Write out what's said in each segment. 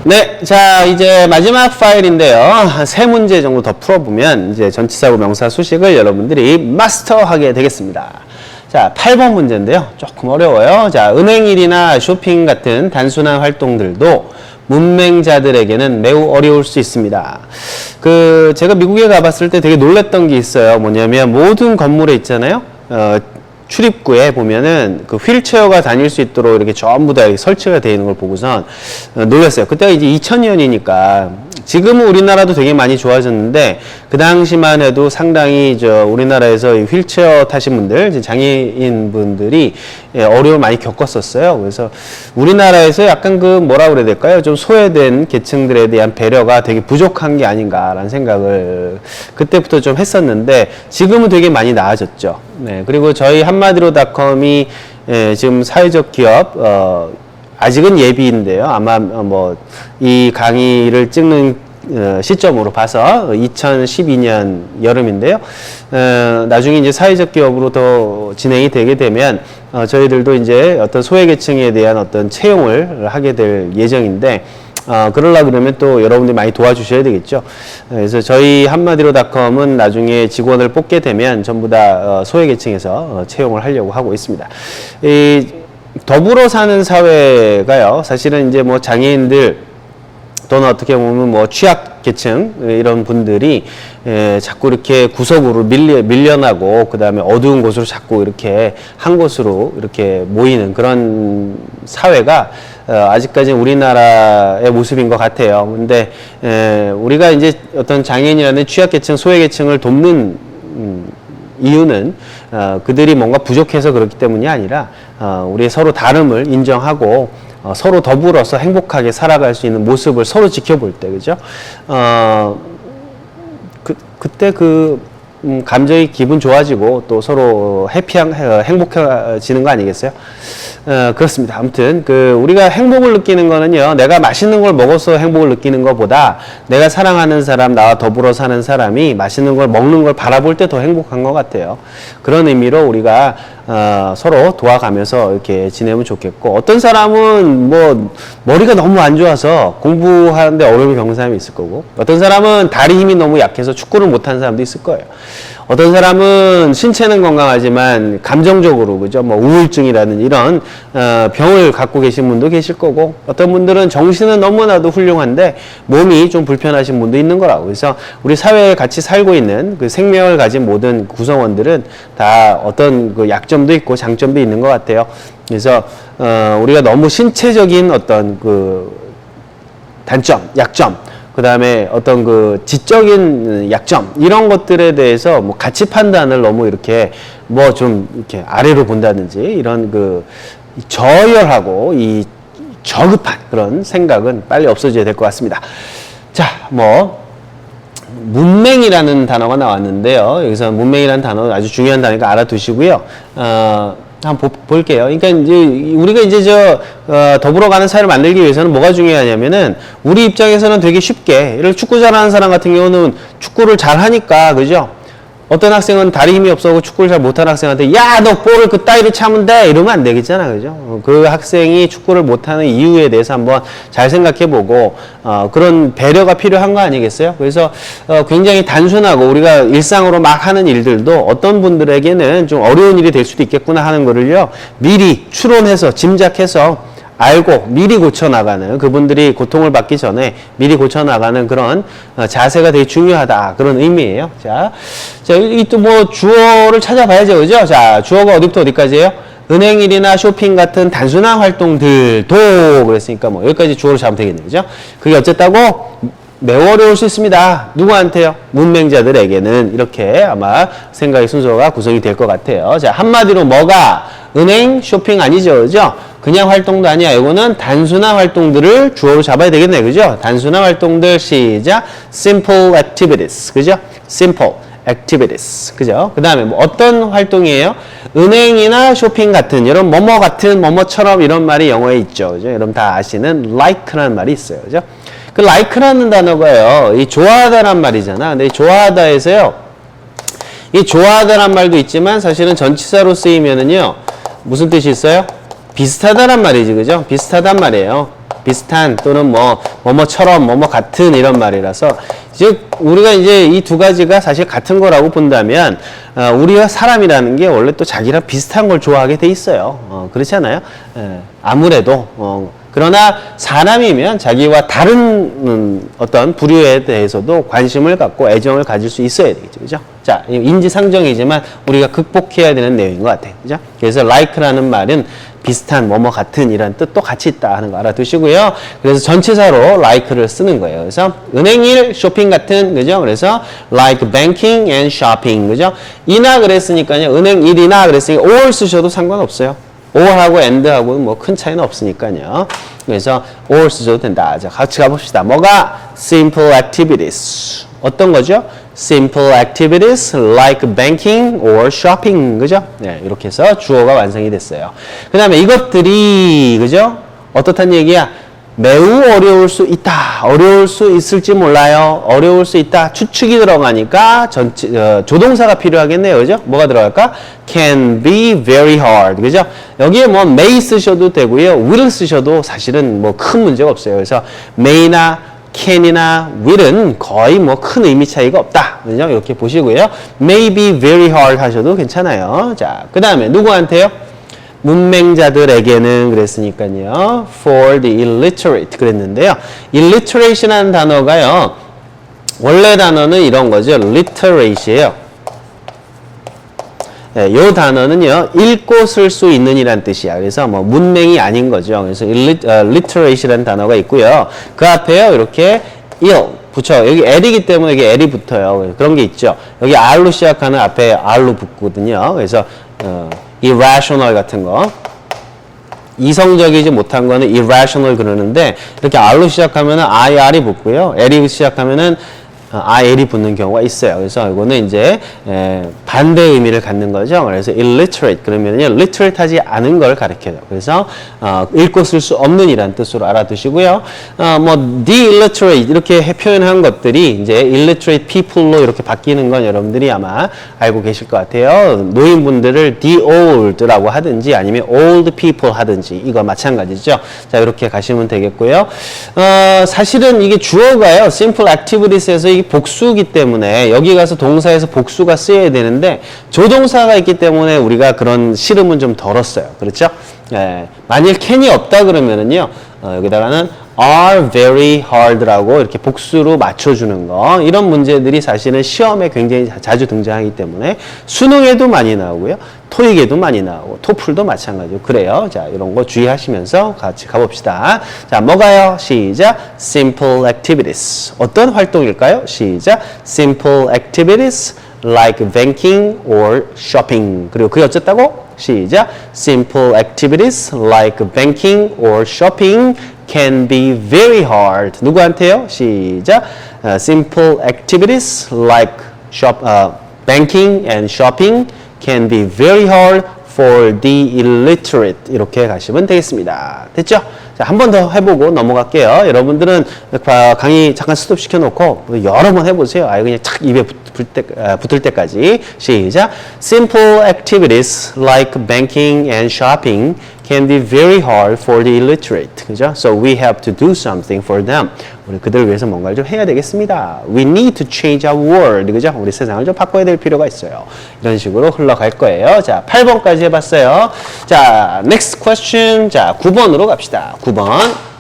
네, 자 이제 마지막 파일인데요. 한 3문제 정도 더 풀어보면 이제 전치사고 명사 수식을 여러분들이 마스터하게 되겠습니다. 자, 8번 문제인데요. 조금 어려워요. 자, 은행일이나 쇼핑 같은 단순한 활동들도 문맹자들에게는 매우 어려울 수 있습니다. 제가 미국에 가봤을 때 되게 놀랬던 게 있어요. 뭐냐면 모든 건물에 있잖아요. 출입구에 보면은 그 휠체어가 다닐 수 있도록 이렇게 전부 다 설치가 되어 있는 걸 보고선 놀랐어요. 그때가 이제 2000년이니까 지금은 우리나라도 되게 많이 좋아졌는데 그 당시만 해도 상당히 우리나라에서 이 휠체어 타신 분들, 장애인 분들이 어려움을 많이 겪었었어요. 그래서 우리나라에서 약간 뭐라 그래야 될까요? 좀 소외된 계층들에 대한 배려가 되게 부족한 게 아닌가라는 생각을 그때부터 좀 했었는데 지금은 되게 많이 나아졌죠. 네. 그리고 저희 한마디로닷컴이 지금 사회적 기업, 아직은 예비인데요. 아마 이 강의를 찍는 시점으로 봐서 2012년 여름인데요. 나중에 이제 사회적 기업으로 더 진행이 되게 되면 저희들도 이제 어떤 소외계층에 대한 어떤 채용을 하게 될 예정인데 그러려 그러면 또 여러분들이 많이 도와주셔야 되겠죠. 그래서 저희 한마디로닷컴은 나중에 직원을 뽑게 되면 전부 다 소외계층에서 채용을 하려고 하고 있습니다. 더불어 사는 사회가요, 사실은 이제 장애인들 또는 어떻게 보면 취약계층 이런 분들이 자꾸 이렇게 구석으로 밀려나고 그 다음에 어두운 곳으로 자꾸 이렇게 한 곳으로 이렇게 모이는 그런 사회가 아직까지 우리나라의 모습인 것 같아요. 근데 우리가 이제 어떤 장애인이라는 취약계층, 소외계층을 돕는 이유는 그들이 뭔가 부족해서 그렇기 때문이 아니라 우리 서로 다름을 인정하고 서로 더불어서 행복하게 살아갈 수 있는 모습을 서로 지켜볼 때, 그죠? 그때 감정이 기분 좋아지고 또 서로 행복해지는 거 아니겠어요? 그렇습니다. 아무튼 우리가 행복을 느끼는 거는요, 내가 맛있는 걸 먹어서 행복을 느끼는 것보다 내가 사랑하는 사람, 나와 더불어 사는 사람이 맛있는 걸 먹는 걸 바라볼 때 더 행복한 것 같아요. 그런 의미로 우리가 서로 도와가면서 이렇게 지내면 좋겠고, 어떤 사람은 머리가 너무 안 좋아서 공부하는데 어려움을 겪는 사람이 있을 거고, 어떤 사람은 다리 힘이 너무 약해서 축구를 못하는 사람도 있을 거예요. 어떤 사람은 신체는 건강하지만 감정적으로, 그죠? 우울증이라든지 이런 병을 갖고 계신 분도 계실 거고, 어떤 분들은 정신은 너무나도 훌륭한데 몸이 좀 불편하신 분도 있는 거라고. 그래서 우리 사회에 같이 살고 있는 생명을 가진 모든 구성원들은 다 어떤 약점도 있고 장점도 있는 것 같아요. 그래서 우리가 너무 신체적인 어떤 단점, 약점, 그 다음에 어떤 지적인 약점, 이런 것들에 대해서 가치 판단을 너무 이렇게 이렇게 아래로 본다든지 이런 저열하고 저급한 그런 생각은 빨리 없어져야 될 것 같습니다. 자, 문맹이라는 단어가 나왔는데요. 여기서 문맹이라는 단어 아주 중요한 단어니까 알아두시고요. 한번 볼게요. 그러니까 이제 우리가 이제 더불어 가는 사회를 만들기 위해서는 뭐가 중요하냐면은 우리 입장에서는 되게 쉽게, 예를 축구 잘하는 사람 같은 경우는 축구를 잘 하니까, 그죠? 어떤 학생은 다리 힘이 없어서 축구를 잘 못하는 학생한테 야, 너 볼을 따위로 차면 돼, 이러면 안 되겠잖아, 그죠? 그 학생이 축구를 못하는 이유에 대해서 한번 잘 생각해보고 그런 배려가 필요한 거 아니겠어요? 그래서 굉장히 단순하고 우리가 일상으로 막 하는 일들도 어떤 분들에게는 좀 어려운 일이 될 수도 있겠구나 하는 거를요, 미리 추론해서 짐작해서 알고 미리 고쳐나가는, 그분들이 고통을 받기 전에 미리 고쳐나가는 그런 자세가 되게 중요하다, 그런 의미예요. 자, 이 또 주어를 찾아봐야죠, 그죠? 자, 주어가 어디부터 어디까지예요? 은행일이나 쇼핑 같은 단순한 활동들도, 그랬으니까 여기까지 주어를 잡으면 되겠네요, 그죠? 그게 어쨌다고? 매우 어려울 수 있습니다. 누구한테요? 문맹자들에게는. 이렇게 아마 생각의 순서가 구성이 될 것 같아요. 자, 한마디로 뭐가? 은행, 쇼핑 아니죠, 그죠? 그냥 활동도 아니야. 이거는 단순한 활동들을 주어로 잡아야 되겠네, 그죠? 단순한 활동들, 시작. simple activities, 그죠? simple activities, 그죠? 그 다음에 어떤 활동이에요? 은행이나 쇼핑 같은, 이런 뭐뭐 같은, 뭐뭐처럼, 이런 말이 영어에 있죠, 그죠? 여러분 다 아시는 like라는 말이 있어요, 그죠? like라는 단어가요, 이 좋아하다란 말이잖아. 근데 이 좋아하다에서요, 이 좋아하다란 말도 있지만 사실은 전치사로 쓰이면은요, 무슨 뜻이 있어요? 비슷하다란 말이지, 그죠? 비슷하단 말이에요. 비슷한 또는 뭐뭐처럼 뭐뭐 같은 이런 말이라서 즉 우리가 이제 이 두 가지가 사실 같은 거라고 본다면 우리가 사람이라는 게 원래 또 자기랑 비슷한 걸 좋아하게 돼 있어요. 그렇지 않아요? 아무래도 그러나 사람이면 자기와 다른 어떤 부류에 대해서도 관심을 갖고 애정을 가질 수 있어야 되겠죠. 그죠? 자, 인지상정이지만 우리가 극복해야 되는 내용인 것 같아요. 그죠? 그래서 like라는 말은 비슷한 뭐뭐 같은 이런 뜻도 같이 있다 하는 거 알아두시고요. 그래서 전치사로 like를 쓰는 거예요. 그래서 은행일, 쇼핑 같은, 그죠? 그래서 like banking and shopping, 그죠? 이나 그랬으니까요. 은행일이나 그랬으니까 or 쓰셔도 상관없어요. or하고 and하고 뭐 큰 차이는 없으니까요. 그래서 or 쓰셔도 된다. 자, 같이 가봅시다. 뭐가 simple activities. 어떤 거죠? simple activities like banking or shopping. 그죠? 네, 이렇게 해서 주어가 완성이 됐어요. 그 다음에 이것들이, 그죠? 어떻단 얘기야? 매우 어려울 수 있다. 어려울 수 있을지 몰라요. 어려울 수 있다. 추측이 들어가니까 조동사가 필요하겠네요. 그죠? 뭐가 들어갈까? can be very hard. 그죠? 여기에 뭐 may 쓰셔도 되고요. will 쓰셔도 사실은 뭐 큰 문제가 없어요. 그래서 may나 can이나 will은 거의 뭐 큰 의미 차이가 없다. 그죠? 이렇게 보시고요. may be very hard 하셔도 괜찮아요. 자, 그 다음에 누구한테요? 문맹자들에게는 그랬으니까요. for the illiterate 그랬는데요. illiterate이라는 단어가요. 원래 단어는 이런 거죠. literate이에요. 네, 이 단어는요. 읽고 쓸 수 있는 이란 뜻이야. 그래서 뭐 문맹이 아닌 거죠. 그래서 literate이라는 단어가 있고요. 그 앞에요. 이렇게 ill 붙여요. 여기 L이기 때문에 여기 L이 붙어요. 그런 게 있죠. 여기 R로 시작하는 앞에 R로 붙거든요. 그래서 irrational 같은 거. 이성적이지 못한 거는 irrational 그러는데 이렇게 R로 시작하면은 IR이 붙고요. L이 시작하면은 IL이 붙는 경우가 있어요. 그래서 이거는 이제 반대 의미를 갖는 거죠. 그래서 illiterate 그러면요, literate 하지 않은 걸 가리켜요. 그래서 읽고 쓸 수 없는 이란 뜻으로 알아두시고요. 뭐 de-illiterate 이렇게 표현한 것들이 이제 illiterate people로 이렇게 바뀌는 건 여러분들이 아마 알고 계실 것 같아요. 노인분들을 de-old라고 하든지 아니면 old people 하든지 이거 마찬가지죠. 자, 이렇게 가시면 되겠고요. 사실은 이게 주어가요. simple activities에서 이 복수이기 때문에 여기 가서 동사에서 복수가 쓰여야 되는데 조동사가 있기 때문에 우리가 그런 시름은 좀 덜었어요. 그렇죠? 예, 만일 can이 없다 그러면은요, 여기다가는 are very hard라고 이렇게 복수로 맞춰주는 거. 이런 문제들이 사실은 시험에 굉장히 자주 등장하기 때문에 수능에도 많이 나오고요. 토익에도 많이 나오고 토플도 마찬가지고 그래요. 자, 이런 거 주의하시면서 같이 가봅시다. 자, 뭐가요? 시작. simple activities. 어떤 활동일까요? 시작. simple activities like banking or shopping. 그리고 그게 어쨌다고? 시작. simple activities like banking or shopping can be very hard. 누구한테요? 시작. simple activities like banking and shopping can be very hard for the illiterate. 이렇게 가시면 되겠습니다. 됐죠? 자, 한 번 더 해보고 넘어갈게요. 여러분들은 강의 잠깐 스톱 시켜놓고 여러 번 해보세요. 아예 그냥 착 입에 붙을 때까지. 시작. Simple activities like banking and shopping can be very hard for the illiterate. 그죠? So we have to do something for them. 우리 그들을 위해서 뭔가를 좀 해야 되겠습니다. We need to change our world. 그죠? 우리 세상을 좀 바꿔야 될 필요가 있어요. 이런 식으로 흘러갈 거예요. 자, 8번까지 해봤어요. 자, next question. 자, 9번으로 갑시다. 9번.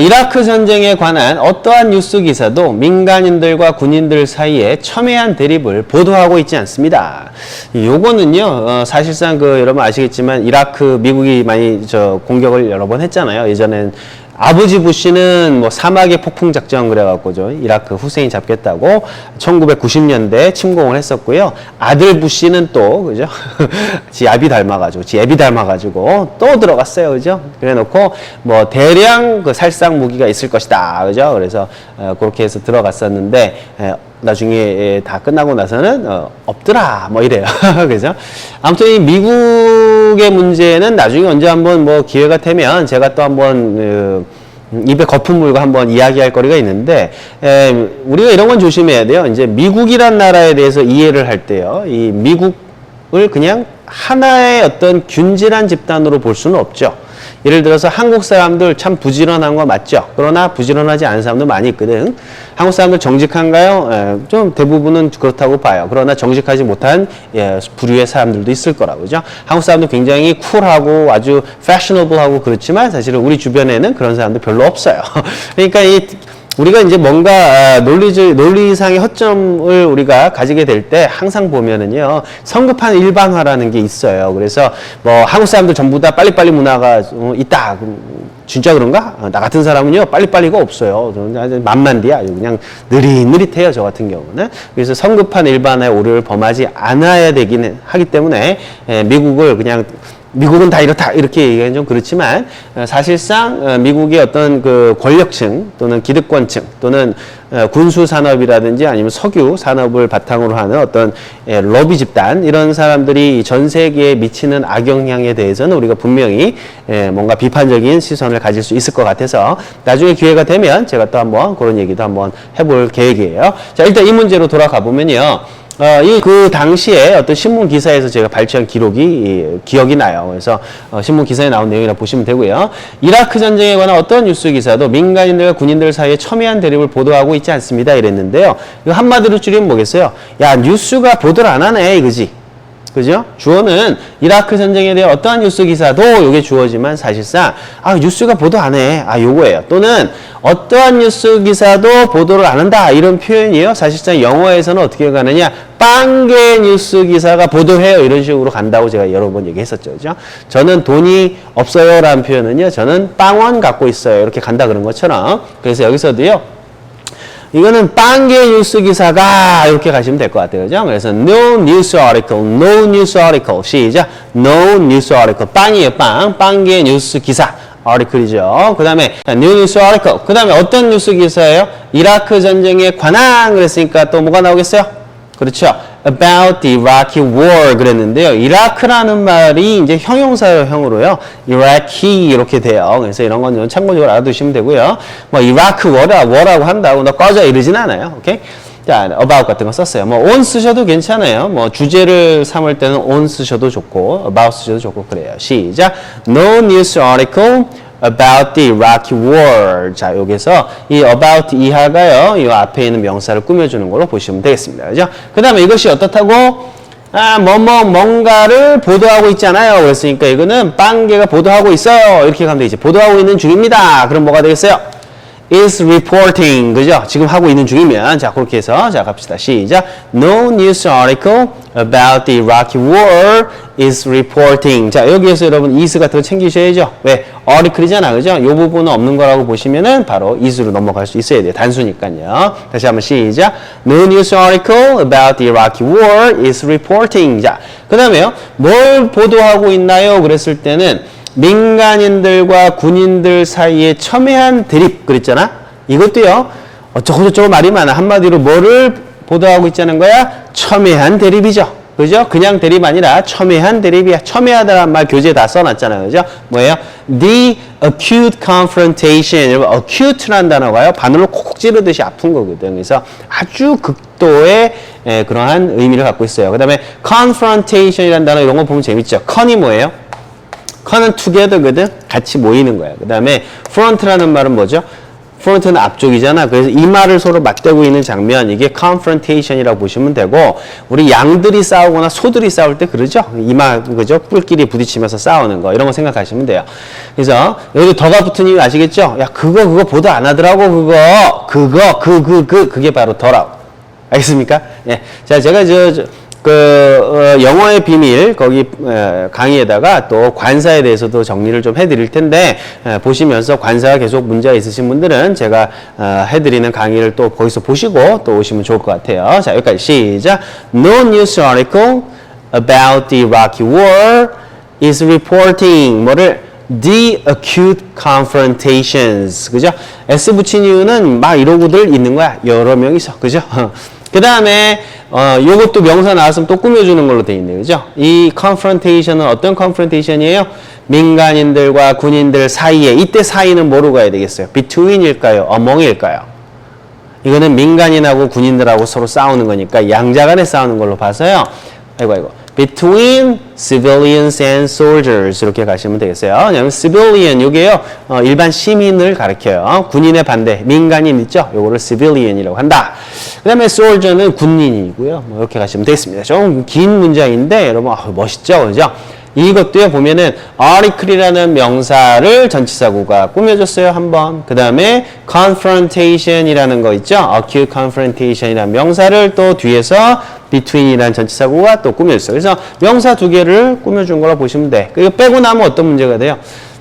이라크 전쟁에 관한 어떠한 뉴스 기사도 민간인들과 군인들 사이에 첨예한 대립을 보도하고 있지 않습니다. 요거는요, 사실상 여러분 아시겠지만 이라크 미국이 많이 공격을 여러 번 했잖아요. 예전엔 아버지 부시는 뭐 사막의 폭풍 작전 그래갖고죠. 이라크 후세인 잡겠다고 1990년대 침공을 했었고요. 아들 부시는 또, 그죠? 지 애비 닮아가지고 또 들어갔어요. 그죠? 그래 놓고 뭐 대량 살상 무기가 있을 것이다. 그죠? 그래서 그렇게 해서 들어갔었는데, 나중에 다 끝나고 나서는 없더라 뭐 이래요. 그죠? 아무튼 이 미국의 문제는 나중에 언제 한번 뭐 기회가 되면 제가 또 한번 입에 거품 물고 한번 이야기할 거리가 있는데, 우리가 이런 건 조심해야 돼요. 이제 미국이란 나라에 대해서 이해를 할 때요, 이 미국을 그냥 하나의 어떤 균질한 집단으로 볼 수는 없죠. 예를 들어서 한국 사람들 참 부지런한 거 맞죠? 그러나 부지런하지 않은 사람도 많이 있거든. 한국 사람들 정직한가요? 좀 대부분은 그렇다고 봐요. 그러나 정직하지 못한 부류의 사람들도 있을 거라고, 그죠? 한국 사람도 굉장히 쿨하고 아주 패셔너블하고 그렇지만 사실은 우리 주변에는 그런 사람도 별로 없어요. 그러니까 우리가 이제 뭔가 논리상의 허점을 우리가 가지게 될 때 항상 보면은요, 성급한 일반화라는 게 있어요. 그래서 뭐 한국 사람들 전부 다 빨리빨리 문화가 있다. 진짜 그런가? 나 같은 사람은요, 빨리빨리가 없어요. 만만디야. 그냥 느릿느릿해요, 저 같은 경우는. 그래서 성급한 일반화의 오류를 범하지 않아야 되긴 하기 때문에 미국은 다 이렇다 이렇게 얘기하기는 좀 그렇지만 사실상 미국의 어떤 그 권력층 또는 기득권층 또는 군수 산업이라든지 아니면 석유 산업을 바탕으로 하는 어떤 러비 집단 이런 사람들이 전 세계에 미치는 악영향에 대해서는 우리가 분명히 뭔가 비판적인 시선을 가질 수 있을 것 같아서 나중에 기회가 되면 제가 또 한번 그런 얘기도 한번 해볼 계획이에요. 자, 일단 이 문제로 돌아가 보면요. 그 당시에 어떤 신문 기사에서 제가 발췌한 기억이 나요. 그래서 신문 기사에 나온 내용이라 보시면 되고요. 이라크 전쟁에 관한 어떤 뉴스 기사도 민간인들과 군인들 사이에 첨예한 대립을 보도하고 있지 않습니다. 이랬는데요. 이거 한마디로 줄이면 뭐겠어요? 야, 뉴스가 보도를 안 하네, 이거지. 그죠? 주어는 이라크 전쟁에 대한 어떠한 뉴스 기사도 요게 주어지만 사실상 뉴스가 보도 안 해. 요거예요. 또는 어떠한 뉴스 기사도 보도를 안 한다. 이런 표현이에요. 사실상 영어에서는 어떻게 가느냐? 빵개 뉴스 기사가 보도해요. 이런 식으로 간다고 제가 여러 번 얘기했었죠. 그죠? 저는 돈이 없어요. 라는 표현은요. 저는 빵원 갖고 있어요. 이렇게 간다 그런 것처럼. 그래서 여기서도요. 이거는 빵개 뉴스 기사가 이렇게 가시면 될 것 같아요. 그죠? 그래서 no news article, no news article. 시작. no news article. 빵이에요, 빵. 빵개 뉴스 기사. article이죠. 그 다음에 new news article. 그 다음에 어떤 뉴스 기사예요? 이라크 전쟁에 관한 그랬으니까 또 뭐가 나오겠어요? 그렇죠. about the Iraqi war 그랬는데요. 이라크라는 말이 이제 형용사형으로요. Iraqi 이렇게 돼요. 그래서 이런 건 참고적으로 알아두시면 되고요. 뭐 이라크 war라고 한다고 너 꺼져 이러진 않아요. 오케이? 자, about 같은 거 썼어요. 뭐 on 쓰셔도 괜찮아요. 뭐 주제를 삼을 때는 on 쓰셔도 좋고 about 쓰셔도 좋고 그래요. 시작. No news article about the Iraqi war. 자, 여기서 이 about 이하가요. 이 앞에 있는 명사를 꾸며주는 걸로 보시면 되겠습니다. 그죠? 그 다음에 이것이 어떻다고? 뭔가를 보도하고 있잖아요. 그랬으니까 이거는 빵개가 보도하고 있어요. 이렇게 가면 되겠지. 보도하고 있는 중입니다. 그럼 뭐가 되겠어요? is reporting. 그죠? 지금 하고 있는 중이면. 자, 그렇게 해서. 자, 갑시다. 시작. No news article about the Iraqi war is reporting. 자, 여기에서 여러분 is 같은 거 챙기셔야죠. 왜? article이잖아. 그죠? 이 부분은 없는 거라고 보시면은 바로 is로 넘어갈 수 있어야 돼요. 단수니까요. 다시 한번 시작. No news article about the Iraqi war is reporting. 자, 그 다음에요. 뭘 보도하고 있나요? 그랬을 때는 민간인들과 군인들 사이에 첨예한 대립 그랬잖아. 이것도요. 어쩌고저쩌고 말이 많아. 한마디로 뭐를 보도하고 있자는 거야? 첨예한 대립이죠. 그죠? 그냥 대립 아니라 첨예한 대립이야. 첨예하다는 말 교재에 다 써놨잖아요. 그죠? 뭐예요? The acute confrontation. 여러분, acute라는 단어가요. 바늘로 콕콕 찌르듯이 아픈 거거든. 그래서 아주 극도의 그러한 의미를 갖고 있어요. 그 다음에 confrontation이라는 단어 이런 거 보면 재밌죠. con이 뭐예요? con은 together거든? 같이 모이는 거야. 그 다음에 front라는 말은 뭐죠? front는 앞쪽이잖아. 그래서 이마를 서로 맞대고 있는 장면, 이게 confrontation이라고 보시면 되고, 우리 양들이 싸우거나 소들이 싸울 때 그러죠? 이마, 그죠? 뿔끼리 부딪히면서 싸우는 거. 이런 거 생각하시면 돼요. 그래서, 여기 더가 붙은 이유 아시겠죠? 야, 그거 보도 안 하더라고, 그게 바로 더라고. 알겠습니까? 예. 자, 제가 영어의 비밀 거기 강의에다가 또 관사에 대해서도 정리를 좀 해드릴 텐데 보시면서 관사가 계속 문제가 있으신 분들은 제가 해드리는 강의를 또 거기서 보시고 또 오시면 좋을 것 같아요. 자, 여기까지 시작. No news article about the Iraqi war is reporting 뭐를 the acute confrontations. 그죠? S 붙인 이유는 막 이러고들 있는 거야. 여러 명이서. 그죠? 그 다음에 요것도 명사 나왔으면 또 꾸며주는 걸로 돼 있네요. 그죠? 이 confrontation은 어떤 confrontation이에요? 민간인들과 군인들 사이에, 이때 사이는 뭐로 가야 되겠어요? between일까요? among일까요? 이거는 민간인하고 군인들하고 서로 싸우는 거니까 양자 간에 싸우는 걸로 봐서요. 아이고. between civilians and soldiers 이렇게 가시면 되겠어요. 왜냐하면 civilian 요게요 일반 시민을 가리켜요. 군인의 반대 민간인 있죠? 요거를 civilian이라고 한다. 그 다음에 soldier는 군인이고요. 뭐 이렇게 가시면 되겠습니다. 좀 긴 문장인데 여러분 멋있죠, 그죠? 이것도요 보면은 article이라는 명사를 전치사구가 꾸며줬어요 한번. 그 다음에 confrontation이라는 거 있죠. acute confrontation이라는 명사를 또 뒤에서 between이라는 전치사구가 또 꾸며줬어요. 그래서 명사 두 개를 꾸며준 거라 보시면 돼. 이거 빼고 나면 어떤 문제가 돼요?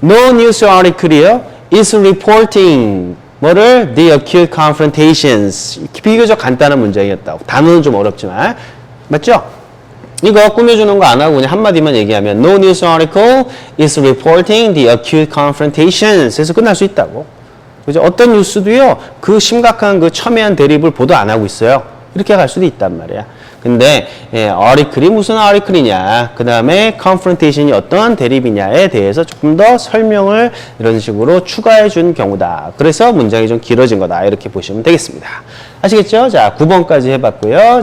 No news article이요 is reporting 뭐를 the acute confrontations. 비교적 간단한 문장이었다고. 단어는 좀 어렵지만 맞죠? 이거 꾸며주는 거 안 하고 그냥 한마디만 얘기하면 No news article is reporting the acute confrontations 해서 끝날 수 있다고. 그죠? 어떤 뉴스도요 그 심각한 그 첨예한 대립을 보도 안 하고 있어요. 이렇게 갈 수도 있단 말이야. 근데 article이 무슨 article이냐 그 다음에 confrontation이 어떤 대립이냐에 대해서 조금 더 설명을 이런 식으로 추가해 준 경우다. 그래서 문장이 좀 길어진 거다. 이렇게 보시면 되겠습니다. 아시겠죠? 자, 9번까지 해봤고요.